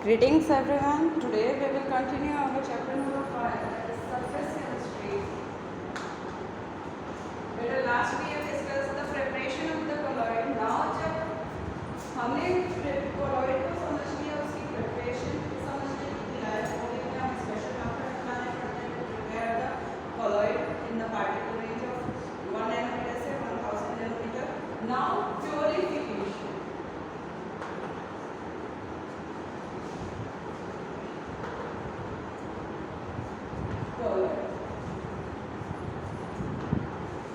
Greetings everyone. Today we will continue our chapter number 5, that is surface chemistry. Better last we have discussed the preparation of the colloid. Now जब हमने colloid को समझ लिया, उसकी preparation समझने की है, वो देखना हम special method अपनाने पड़ते हैं to prepare the colloid in the particle range of 1 nanometer से 1000 nanometer. Now purification.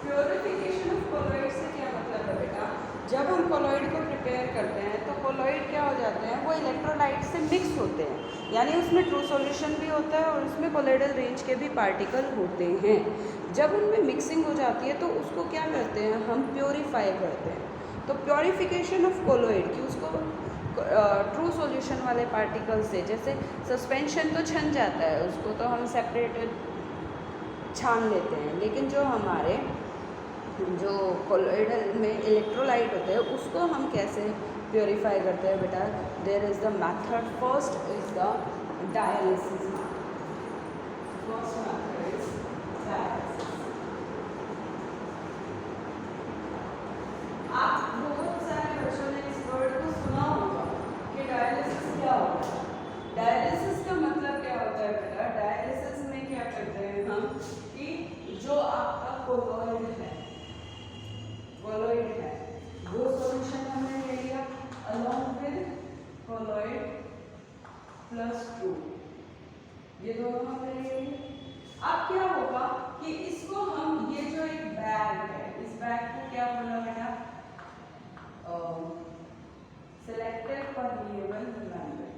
Purification of colloid से क्या मतलब है बेटा? जब हम कोलॉइड को प्रिपेयर करते हैं तो कोलॉइड क्या हो जाते हैं, वो इलेक्ट्रोलाइट से मिक्स होते हैं, यानी उसमें ट्रू सॉल्यूशन भी होता है और उसमें कोलॉइडल रेंज के भी पार्टिकल होते हैं। जब उनमें मिक्सिंग हो जाती है तो उसको क्या करते हैं, हम प्योरीफाई करते हैं। तो प्योरीफिकेशन ऑफ कोलॉइड की उसको ट्रू सॉल्यूशन वाले पार्टिकल से, जैसे सस्पेंशन तो छन जाता है, उसको तो हम सेपरेट छान लेते हैं, लेकिन जो हमारे जो कोलॉइडल में इलेक्ट्रोलाइट होते हैं उसको हम कैसे प्योरीफाई करते हैं बेटा? There is the method, first is the dialysis. First method is dialysis. आप बहुत सारे बच्चों ने इस वर्ड को सुना होगा कि डायलिसिस क्या होता है। डायलिसिस का मतलब क्या होता है बेटा? डायलिसिस में क्या करते हैं हम कि जो आपका कोलॉइड है वो सॉल्यूशन हमने ले लिया अलॉन्ग विद कोलॉइड प्लस 2, ये दोनों हमने ले लिए। अब क्या होगा कि इसको हम, ये जो एक बैग है, इस बैग को क्या बोला बेटा? Selective permeable membrane.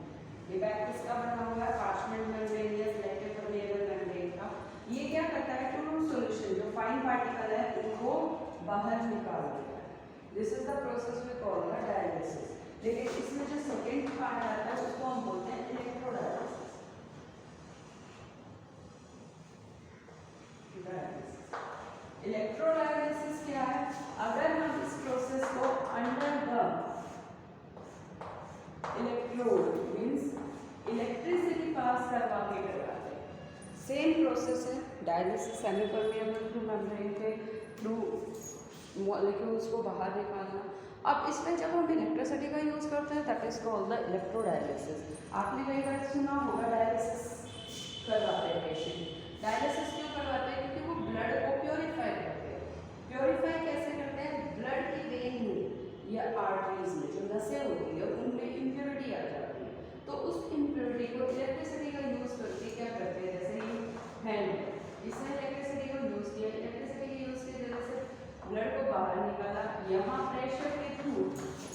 ये बैग किसका बना हुआ है? पार्चमेंट मेम्ब्रेन या सिलेक्टिव परमिएबल मेम्ब्रेन का। ये क्या करता है, ट्रू सॉल्यूशन जो फाइन पार्टिकल है उनको बाहर निकाल देता है। This is the process we call the dialysis. लेकिन इसमें जो सेकेंड पार्ट आता है उसको हम बोलते हैं इलेक्ट्रोडायलिसिस। इलेक्ट्रोडायलिसिस क्या है? अगर हम इस प्रोसेस को under the electrode means electricity pass करवा के करवाते हैं। सेम प्रोसेस है dialysis, semi permeable two membrane के थ्रू मॉलिक्यूल्स को बाहर निकालना। अब इसमें जब हम इलेक्ट्रिसिटी का यूज़ करते हैं that is called the electrodialysis. आपने कई बार सुना होगा डायलिसिस करवाते हैं पेशेंट। डायलिसिस क्यों करवाते हैं? क्योंकि वो ब्लड को प्योरीफाई करते हैं। प्योरीफाई कैसे करते हैं? ब्लड की वेन में या आर्टरीज में जो नसें होती है उनमें इम्प्योरिटी आ जाती है, तो उस इम्प्योरिटी को इलेक्ट्रिसिटी का यूज़ करके क्या करते हैं, जैसे ये हैंड, इसने इलेक्ट्रिसिटी को यूज़ किया, इलेक्ट्रिसिटी के यूज़ की वजह से ब्लड को बाहर निकाला, यहाँ प्रेशर के थ्रू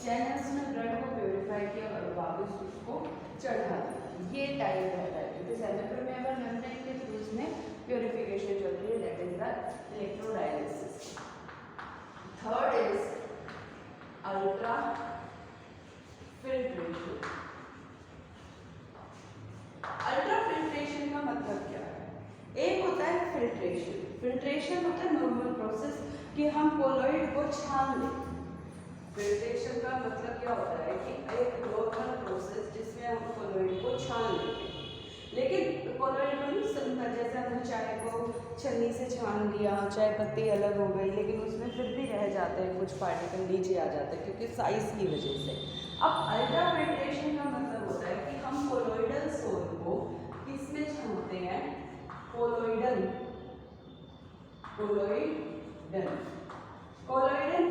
चैनल्स में ब्लड को प्योरीफाई किया और वापस उसको चढ़ा दिया। ये टाइप रहता है क्योंकि सेमी परमिएबल मेम्ब्रेन के थ्रू में प्योरीफिकेशन चलती है, that is the electrodialysis. Third is ultra filtration. Ultra filtration का मतलब क्या है? एक होता है फिल्ट्रेशन। फिल्ट्रेशन होता है नॉर्मल प्रोसेस कि हम कोलॉइड को छान लें। फिल्ट्रेशन का मतलब क्या होता है कि एक नॉर्मल प्रोसेस जिसमें हम कोलॉइड को छान लेते हैं। लेकिन कोलॉइड में जैसे हमने चाय को छन्नी से छान लिया, चाय पत्ती अलग हो गई, लेकिन उसमें फिर भी रह जाते हैं कुछ पार्टिकल, नीचे आ जाते हैं क्योंकि साइज की वजह से। अब अल्ट्रा फिल्ट्रेशन का मतलब होता है कि हम कोलॉइडल सोल को किसमें छानते हैं? कोलॉइडल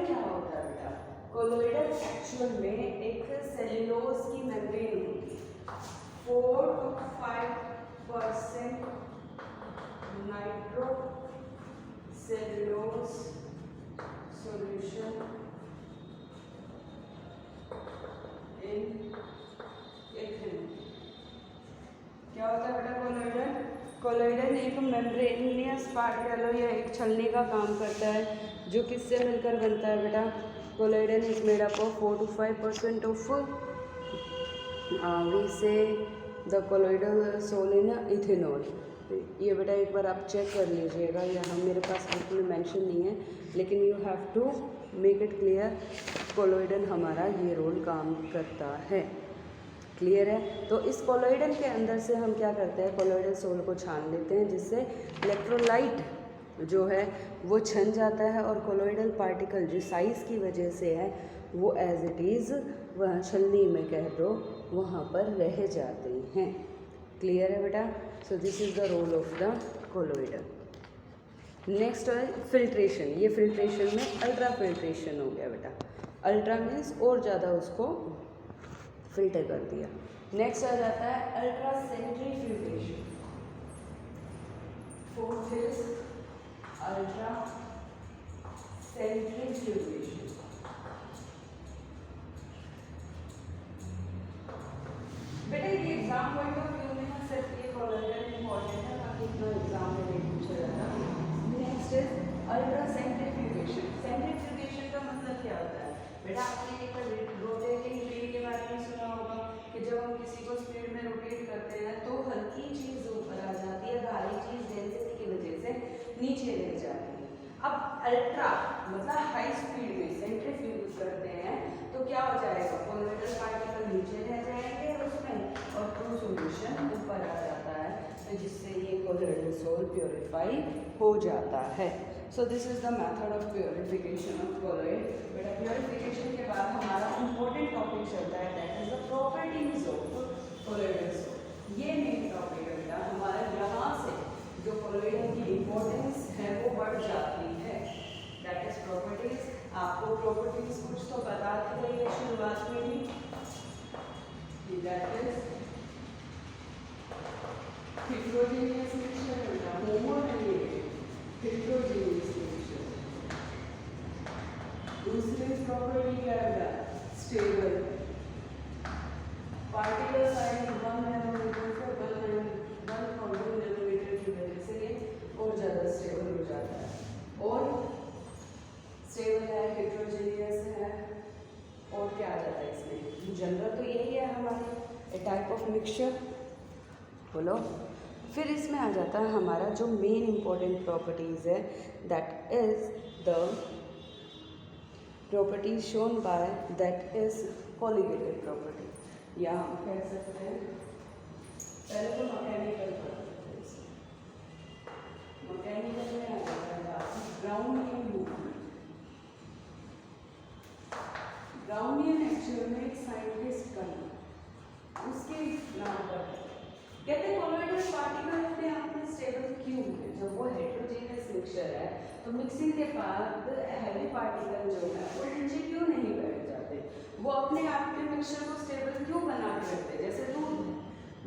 क्या होता है बेटा? कोलॉइडल एक्चुअल में एक सेल्यूलोज की मेम्ब्रेन होती है। 4 to 5% nitro cellulose solution in ethylene. क्या होता है बेटा कोलॉइडल? कोलॉइडल एक मेम्ब्रेनियस पार्ट कह लो या एक छलनी का काम करता है, जो किससे मिलकर बनता है बेटा? Colloidal is made up of 4 to 5% of we say the colloidal sol in ethanol. ये बेटा एक बार आप चेक कर लीजिएगा, यहाँ मेरे पास बिल्कुल मेंशन नहीं है, लेकिन you have to make it clear. Colloidal हमारा ये रोल काम करता है। क्लियर है। तो इस कोलोइडल के अंदर से हम क्या करते हैं, कोलोइडल सोल को छान लेते हैं, जिससे इलेक्ट्रोलाइट जो है वो छन जाता है और कोलोइडल पार्टिकल जो साइज़ की वजह से है वो एज इट इज़ वह छलनी में कह दो वहाँ पर रह जाते हैं। क्लियर है बेटा। So this is the role of the colloidal. Next है फिल्ट्रेशन। ये फिल्ट्रेशन में अल्ट्रा फिल्ट्रेशन हो गया बेटा। अल्ट्रा मीन्स और ज़्यादा उसको फिल्टर कर दिया। नेक्स्ट आ जाता है ultra centrifugation. Fourth is ultra centrifugation. बेटा ये एग्जाम पॉइंट ऑफ व्यू में ना सिर्फ ये कोलोइडल इंपॉर्टेंट है, बाकी इतना एग्जाम में नहीं पूछा जाता। Next is ultra centrifugation. Centrifugation का मतलब क्या होता है बेटा, आपने एक रोटेटिंग व्हील के बारे में सुना होगा कि जब हम किसी को स्पीड में रोटेट करते हैं तो हल्की चीज़ ऊपर आ जाती है, भारी चीज़ डेंसिटी की वजह से नीचे रह जाती है। अब अल्ट्रा मतलब हाई स्पीड में सेंट्रीफ्यूज करते हैं तो क्या हो जाएगा, कोलोइडल पार्टिकल नीचे रह जाएंगे उसमें और ट्रू सॉल्यूशन ऊपर आ जाता है, तो जिससे ये कोलोइडल सोल प्योरीफाई हो जाता है। So this is the method of purification of colloid. बेटा प्योरिफिकेशन के बाद हमारा इंपॉर्टेंट टॉपिक चलता है that is the properties of colloidal sol. ये मेन टॉपिक है बेटा हमारा, यहाँ से जो कोलोइडल की इंपॉर्टेंस है वो बढ़ जाती है। That is properties. आपको प्रॉपर्टीज कुछ तो बता दी गई है शुरुआत में ही, दैट इज heterogeneous mixture बेटा, homogeneous heterogeneous mixture। दूसरी प्रॉपर्टी क्या है, स्टेबल। पार्टिकल साइज 1 नैनोमीटर से 1,000 नैनोमीटर की वजह से ये और ज़्यादा स्टेबल हो जाता है। और स्टेबल है, हेटेरोजेनियस है, और क्या आ जाता है इसमें, जनरल तो यही है हमारे ए टाइप ऑफ मिक्सचर। बोलो। फिर इसमें आ जाता है हमारा जो मेन इंपॉर्टेंट प्रॉपर्टीज़ है, that is the properties shown by that is colligated property, या हम कह सकते हैं पहले तो मैकेनिकल प्रॉपर्टीज। मैकेनिकल में आ जाता है ब्राउनियन मूवमेंट। ब्राउनियन एक्चुअल में एक साइंटिस्ट का नाम, उसके नाम पर कहते हैं कोलोइडल पार्टिकल अपने आप में स्टेबल क्यों है। जब वो हेटेरोजेनियस मिक्सचर है तो मिक्सिंग के बाद हैवी पार्टिकल जो है वो नीचे क्यों नहीं बैठ जाते, वो अपने आप के मिक्सचर को स्टेबल क्यों बना के रखते हैं। जैसे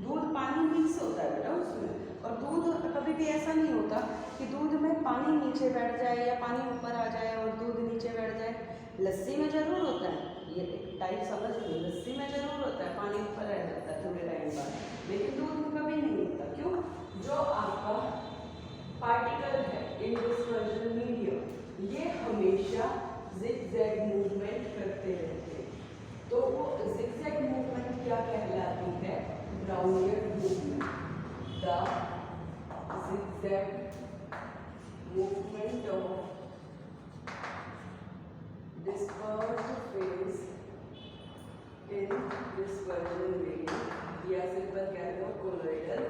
दूध पानी मिक्स होता है बेटा उसमें, और दूध कभी भी ऐसा नहीं होता कि दूध में पानी नीचे बैठ जाए या पानी ऊपर आ जाए और दूध नीचे बैठ जाए। लस्सी में ज़रूर होता है, ये एक टाइप समझ लो, लस्सी में ज़रूर होता है पानी ऊपर रह जाता है थोड़े टाइम बाद, लेकिन दूध में कभी नहीं होता। क्यों, जो आपका पार्टिकल है इन डिस्पर्जन मीडियम ये हमेशा जिगजैग मूवमेंट करते रहते हैं, तो वो जिगजैग मूवमेंट क्या कहलाती है, Brownian movement. The zigzag movement of dispersed phase in dispersion medium, या सिंपल कह दो कोलोइडल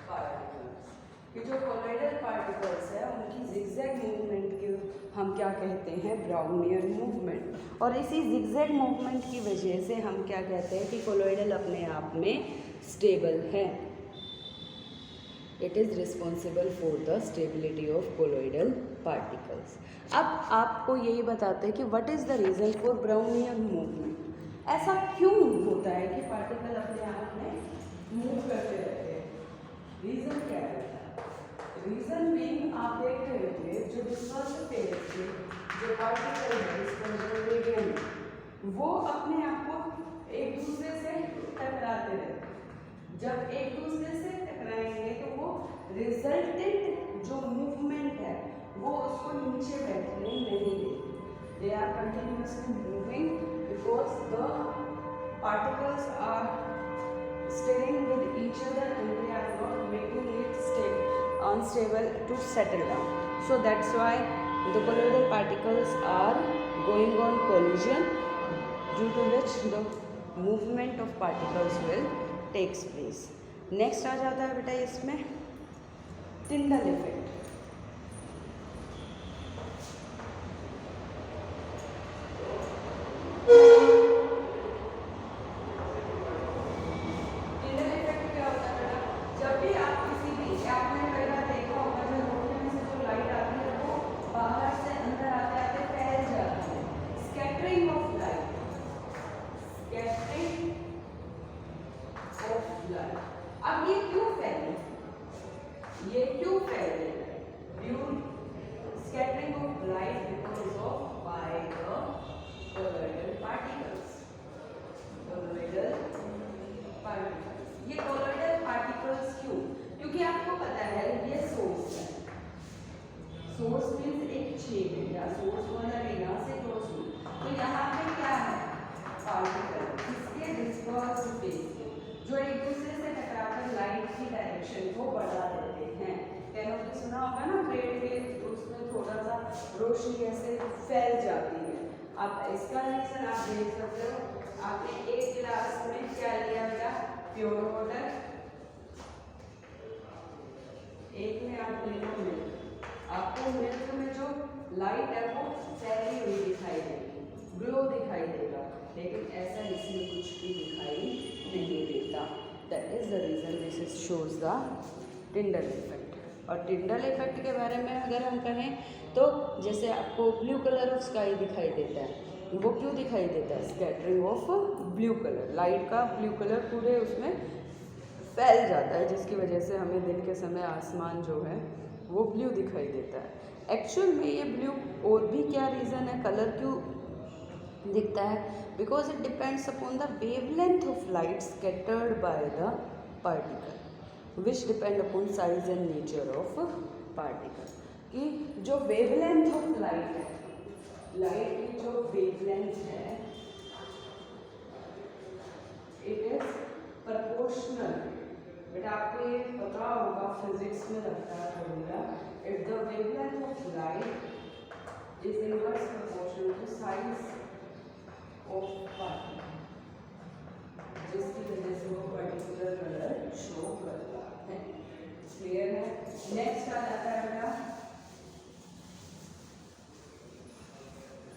पार्टिकल्स। कि जो कोलोइडल पार्टिकल्स है उनकी जिगजैग मूवमेंट की हम क्या कहते हैं, ब्राउनियन मूवमेंट। और इसी जिगजैग मूवमेंट की वजह से हम क्या कहते हैं कि कोलोइडल अपने आप में स्टेबल है। It is responsible for the stability of colloidal particles. अब आपको यही बताते हैं कि what is the reason for Brownian movement. ऐसा क्यों होता है कि पार्टिकल अपने आप में मूव करते रहते हैं, रीज़न क्या है। रीज़न बीइंग आप देख रहे होंगे जो डिस्पर्स्ड फेज के जो पार्टिकल है डिस्पर्जन मीडियम में वो अपने आप को एक दूसरे से टकराते रहते हैं। जब एक दूसरे से टकराएंगे तो वो रिजल्टेंट जो मूवमेंट है वो उसको नीचे बैठने नहीं देगी। They are continuously moving because the particles are staying with each other and they are not making it unstable to settle down. So that's why the colloidal particles are going on collision, due to which the movement of particles will takes place. Next आ जाता है बेटा इसमें Tyndall effect. अब ये क्यों फैली, ये क्यों फैली? Due scattering of light because of by the colloidal particles. Colloidal particles, ये कोलॉइडल पार्टिकल्स क्यों? क्योंकि आपको पता है ये सोर्स है, सोर्स मीन्स एक छेद है या सोर्स वाला यहाँ से क्रॉस हुई, तो यहाँ पे क्या है पार्टिकल, इसके डिस्पर्स फेस जो एक दूसरे से टकराकर लाइट की डायरेक्शन को बढ़ा देते हैं। कहना तो सुना होगा ना ब्रेड के, उसमें थोड़ा सा रोशनी ऐसे फैल जाती है। अब इसका रीजन आप देख सकते हो, आपने एक गिलास में क्या लिया बेटा, प्योर वाटर, एक में आप ले लो मिल्क। आपको मिल्क में जो लाइट है वो फैली हुई दिखाई देगी, ग्लो दिखाई देगा, लेकिन ऐसा इसमें कुछ भी दिखाई नहीं देता। That is the reason this is shows the Tyndall effect. और टिंडल इफेक्ट के बारे में अगर हम कहें तो जैसे आपको ब्लू कलर ऑफ स्काई दिखाई देता है, वो क्यों दिखाई देता है? Scattering of blue colour, light का ब्लू कलर पूरे उसमें फैल जाता है, जिसकी वजह से हमें दिन के समय आसमान जो है वो ब्लू दिखाई देता है। एक्चुअल में ये ब्लू और भी क्या रीज़न है, कलर क्यों दिखता है? Because it depends upon the wavelength of light scattered by the particle which depend upon size and nature of particle. कि जो वेवलेंथ ऑफ लाइट है, लाइट की जो वेवलेंथ है इट इज प्रोपोर्शनल। बेटा आपको ये पता होगा, फिजिक्स में लगता है formula, if the wavelength of light is inverse proportional to size of particle, जिसकी वजह से वो पर्टिकुलर कलर शो करता है। क्लियर है? नेक्स्ट आ जाता है बेटा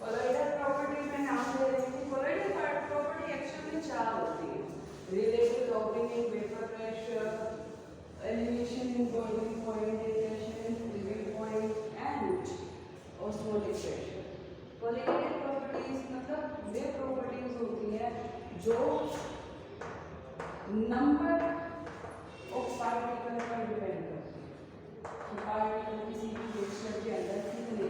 कोलॉइडल प्रॉपर्टी में नाम ले रही थी। कोलॉइडल प्रॉपर्टी एक्चुअली में चार होती है, relative logging in vapour pressure, elevation in boiling point, depression in freezing point and osmotic pressure. Colloidal properties मतलब वे प्रॉपर्टीज होती है जो नंबर ऑफ पार्टिकल पर डिपेंड करती है कि पार्टिकल किसी भी मिक्सचर के अंदर कितने,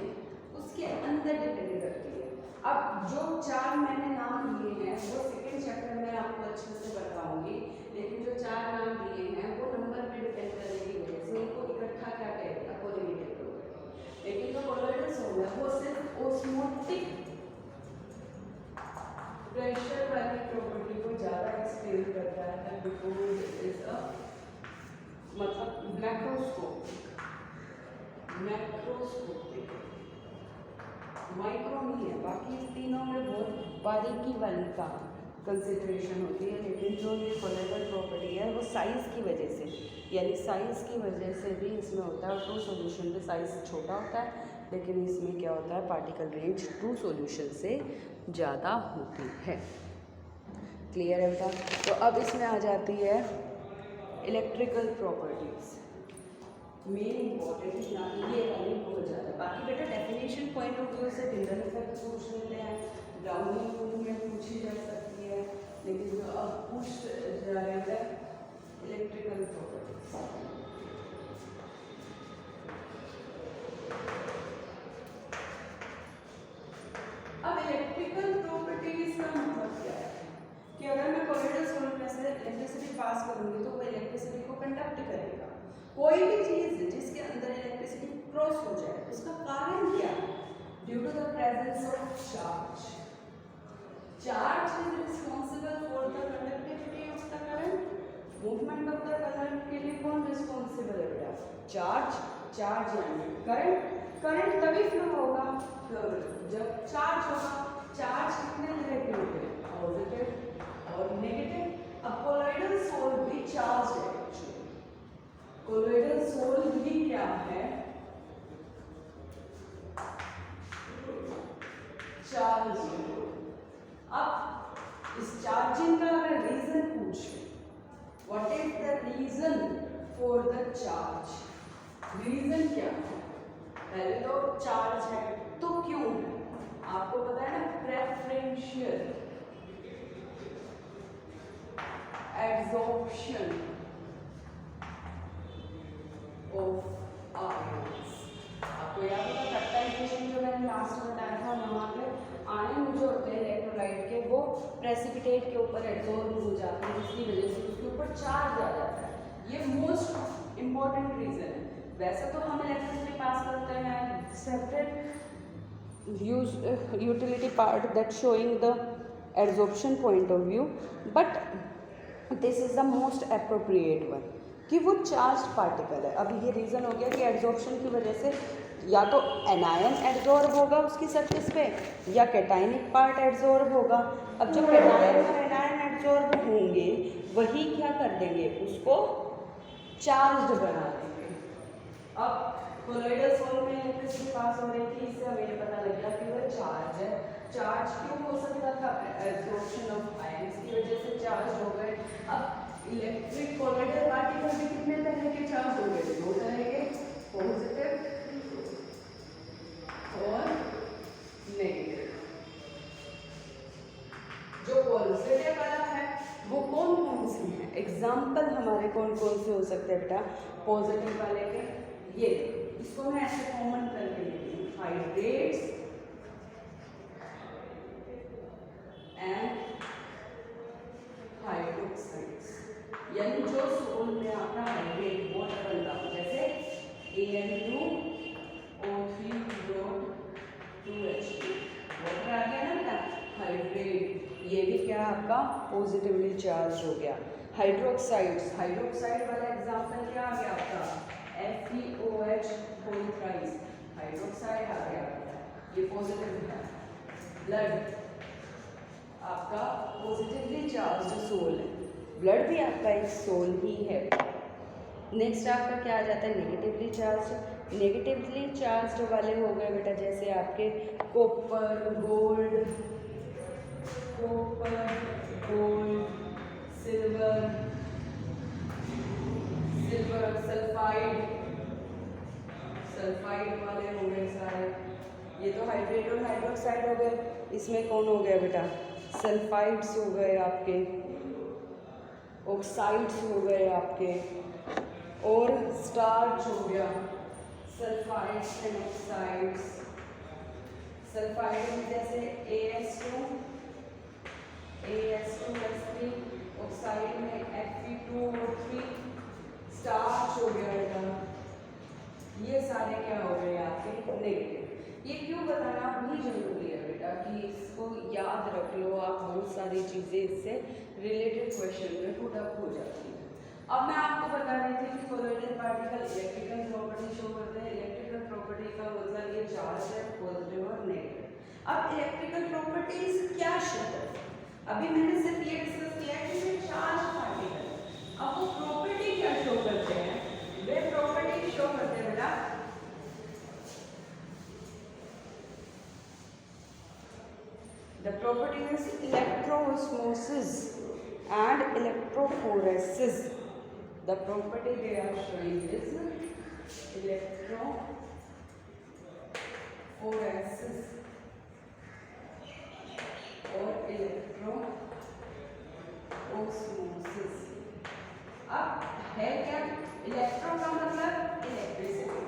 उसके अंदर डिपेंड करती है। अब जो चार मैंने नाम लिए हैं वो सेकेंड चैप्टर में आपको अच्छे से बताऊंगी, लेकिन जो चार नाम दिए हैं वो नंबर पे डिपेंड करने की वजह से उनको इकट्ठा क्या कहेगा, कोलिगेटिव प्रॉपर्टी। लेकिन जो कोलॉइडल सॉल्ट है वो सिर्फ ऑस्मोटिक प्रेशर वाली प्रॉपर्टी को ज़्यादा एक्सप्लेन करता है, बिकॉज इट इज अ मतलब मैक्रोस्कोपिक, मैक्रोस्कोपिक, माइक्रो नहीं है। बाकी तीनों में बहुत बारीकी वाली का कंसिडरेशन होती है, लेकिन जो ये कोलॉइडल प्रॉपर्टी है वो साइज़ की वजह से, यानी साइज़ की वजह से भी इसमें होता है। ट्रू सॉल्यूशन में साइज़ छोटा होता है, लेकिन इसमें क्या होता है, पार्टिकल रेंज ट्रू सॉल्यूशन से ज़्यादा होती है। क्लियर है बेटा? तो अब इसमें आ जाती है इलेक्ट्रिकल प्रॉपर्टीज़, मेन इम्पॉर्टेंट ये वाली बहुत ज़्यादा। बाकी बेटा डेफिनेशन पॉइंट ऑफ व्यू से टिंडल इफेक्ट पूछ लेते हैं, ब्राउनिंग रूल में पूछी जा सकती है, लेकिन जो अब पूछ जा रहे हैं इलेक्ट्रिकल प्रॉपर्टीज। अब इलेक्ट्रिकल प्रॉपर्टीज का मतलब क्या है कि अगर मैं कोलॉइडल सॉल्यूट में से इलेक्ट्रिसिटी पास करूंगी तो वो इलेक्ट्रिसिटी को कंडक्ट करेगा। कोई भी चीज़ जिसके अंदर इलेक्ट्रिसिटी क्रॉस हो जाए उसका कारण क्या है? Due to the presence of charge. Charge is responsible for the conductivity of the current. Movement of the current के लिए कौन रिस्पॉन्सिबल है बेटा? चार्ज। चार्ज यानी करंट। करंट तभी फ्लो होगा जब चार्ज होगा। चार्ज कितने तरह के होते हैं? पॉजिटिव और नेगेटिव। अब कोलॉइडल सोल भी चार्ज है एक्चुअली, कोलॉइडल सोल भी क्या है, चार्ज। अब इस चार्जिंग का अगर रीजन पूछे, what is the reason for the charge, reason क्या है, पहले तो चार्ज है तो क्यों है, आपको पता है ना, प्रेफरेंशियल एब्जॉर्प्शन ऑफ आयंस। आपको याद होगा कैपिटलाइजेशन जो मैंने लास्ट में बताया था, वहाँ पे आयन जो होते हैं इलेक्ट्रोलाइट के, वो प्रेसिपिटेट के ऊपर एब्जॉर्ब हो जाते हैं, जिसकी वजह से उसके ऊपर चार्ज आ जाता है। ये मोस्ट इम्पॉर्टेंट रीजन है। वैसे तो हम इलेक्ट्रिसिटी पास करते हैं separate utility part that showing the absorption point of view, but this is the most appropriate one कि वो चार्ज पार्टिकल है। अब ये रीज़न हो गया कि एब्जॉर्प्शन की वजह से या तो एनायन एब्जॉर्ब होगा उसकी सरफेस पे, या कैटाइनिक पार्ट एब्जॉर्ब होगा। अब जो कैटायन और एनायन एब्जॉर्ब होंगे वही क्या कर देंगे, उसको चार्ज बना देंगे। अब कोलॉइडल सोल में इलेक्ट्रिसिटी पास हो रही थी, इससे हमें पता लग गया कि वह चार्ज है। चार्ज क्यों हो सकता था, एब्जॉर्प्शन ऑफ आयंस की वजह से चार्ज हो गए। अब इलेक्ट्रिक कोलॉइडल पार्टिकल भी कितने तरह के चार्ज हो गए, दो तरह के, पॉजिटिव और नेगेटिव। जो पॉजिटिव वाला है वो कौन कौन से हैं, एग्जाम्पल हमारे कौन कौन से हो सकते हैं बेटा पॉजिटिव वाले के, ये इसको मैं ऐसे कॉमन करके लिखती हूँ, हाइड्रेट्स एंड हाइड्रोक्साइड्स। यानी जो सोल में आपका हाइड्रेट वाटर बनता है, जैसे AN2O3 2H2 वाटर आ गया ना, हाइड्रेट, ये भी क्या आपका पॉजिटिवली चार्ज हो गया। हाइड्रोक्साइड्स, हाइड्रोक्साइड वाला एग्जांपल क्या आ गया आपका, FeOH होल थ्राइस, हाइड्रोक्साइड आ गया, ये पॉजिटिव है। ब्लड आपका पॉजिटिवली चार्ज सोल है, ब्लड भी आपका एक सोल ही है। नेक्स्ट आपका क्या आ जाता है, नेगेटिवली चार्ज। नेगेटिवली चार्ज वाले हो गए बेटा जैसे आपके कॉपर, गोल्ड, सिल्वर, सल्फाइड वाले हो गए सारे। ये तो हाइड्रेट और हाइड्रोक्साइड हो गए। इसमें कौन हो गया बेटा, सल्फाइड्स हो गए आपके, ऑक्साइड्स हो गए आपके, और स्टार्च हो गया, सल्फाइड्स एंड ऑक्साइड्स। सल्फाइड में जैसे AS2+3, ऑक्साइड में Fe2O3, स्टार्च हो गया बेटा। ये सारे क्या हो गए आपके नेगेटिव। ये क्यों बताना भी जरूरी है बेटा कि इसको याद रख लो आप, बहुत सारी चीज़ें इससे रिलेटेड क्वेश्चन में पुट अप हो जाती है। अब मैं आपको बता रही थी कि colloidal particle electrical property show करते हैं। इलेक्ट्रिकल प्रॉपर्टी का मतलब ये चार्ज है, पॉजिटिव और नेगेटिव। अब इलेक्ट्रिकल प्रॉपर्टीज क्या शो करते हैं, अभी मैंने सिर्फ ये डिस्कस किया कि ये चार्ज पार्टिकल, अब वो प्रॉपर्टी क्या शो करते हैं, वे प्रॉपर्टी शो करते हैं बेटा the property is electroosmosis and electrophoresis. The property they are showing is electrophoresis or electroosmosis. अब है क्या, इलेक्ट्रो का मतलब इलेक्ट्रिसिटी।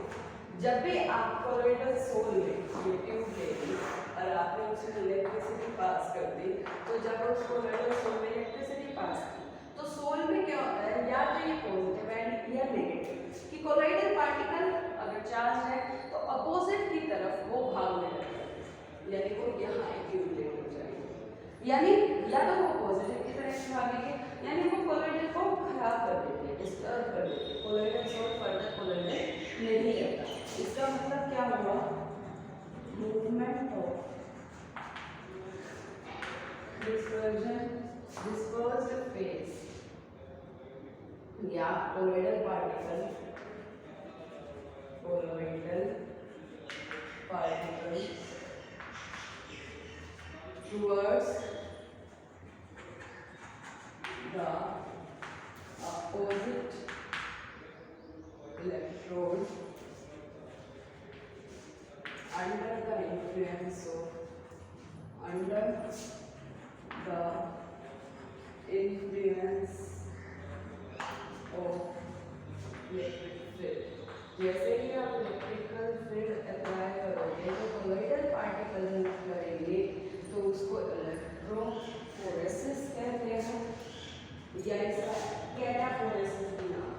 जब भी आप कोलॉइडल सोल में ट्यूब लेगी और आपने उसमें इलेक्ट्रिसिटी पास कर दी, तो जब उस कोलॉइडल सोल में इलेक्ट्रिसिटी पास की तो सोल में क्या होता है, या तो ये पॉजिटिव है या नेगेटिव, कि कोलॉइडल पार्टिकल अगर चार्ज है तो अपोजिट की तरफ वो भागने लगता है, यानी वो यहाँ एक्यूमुलेट हो जाएंगे, यानी या तो वो पॉजिटिव की तरफ भागेंगे, यानी वो कोलॉइडल को खराब कर देती है, डिस्टर्ब कर देती है, कोलॉइडल सोल फर्दर कोलॉइडल नहीं रहता। इसका मतलब क्या हुआ, मूवमेंट ऑफ dispersion या colloidal particle towards the opposite electrode under the influence of electric field। जैसे ही आप इलेक्ट्रिकल फील्ड अप्लाई करोगे तो कोलोइडल पार्टिकल मूव करेंगे तो उसको इलेक्ट्रोफोरेसिस कहते हैं या इसका कैटाफोरेसिस भी नाम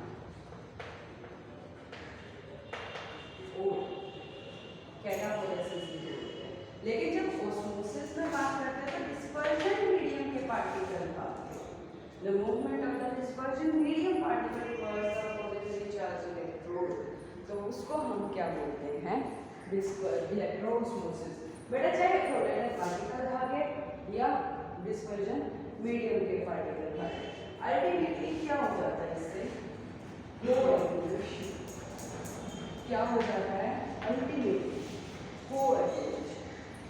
कैटाफोरेसिस भी बोलते हैं। लेकिन जब ऑस्मोसिस में बात करते हैं तो डिस्पर्जन मीडियम के पार्टिकल भागते हैं। The movement of the dispersion medium particle towards the positively charge electrode, तो उसको हम क्या बोलते हैं? इलेक्ट्रोऑस्मोसिस। बेटा चाहे कोलोइडल पार्टिकल भागे या डिस्पर्जन मीडियम के पार्टिकल भागे, अल्टीमेटली क्या हो जाता है इससे? कोएगुलेशन। क्या हो जाता है? Ultimately coagulation.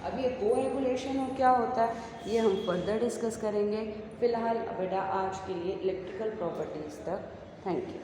अब ये कोएगुलेशन और क्या होता है ये हम फर्दर डिस्कस करेंगे। फिलहाल बेटा आज के लिए इलेक्ट्रिकल प्रॉपर्टीज तक। Thank you.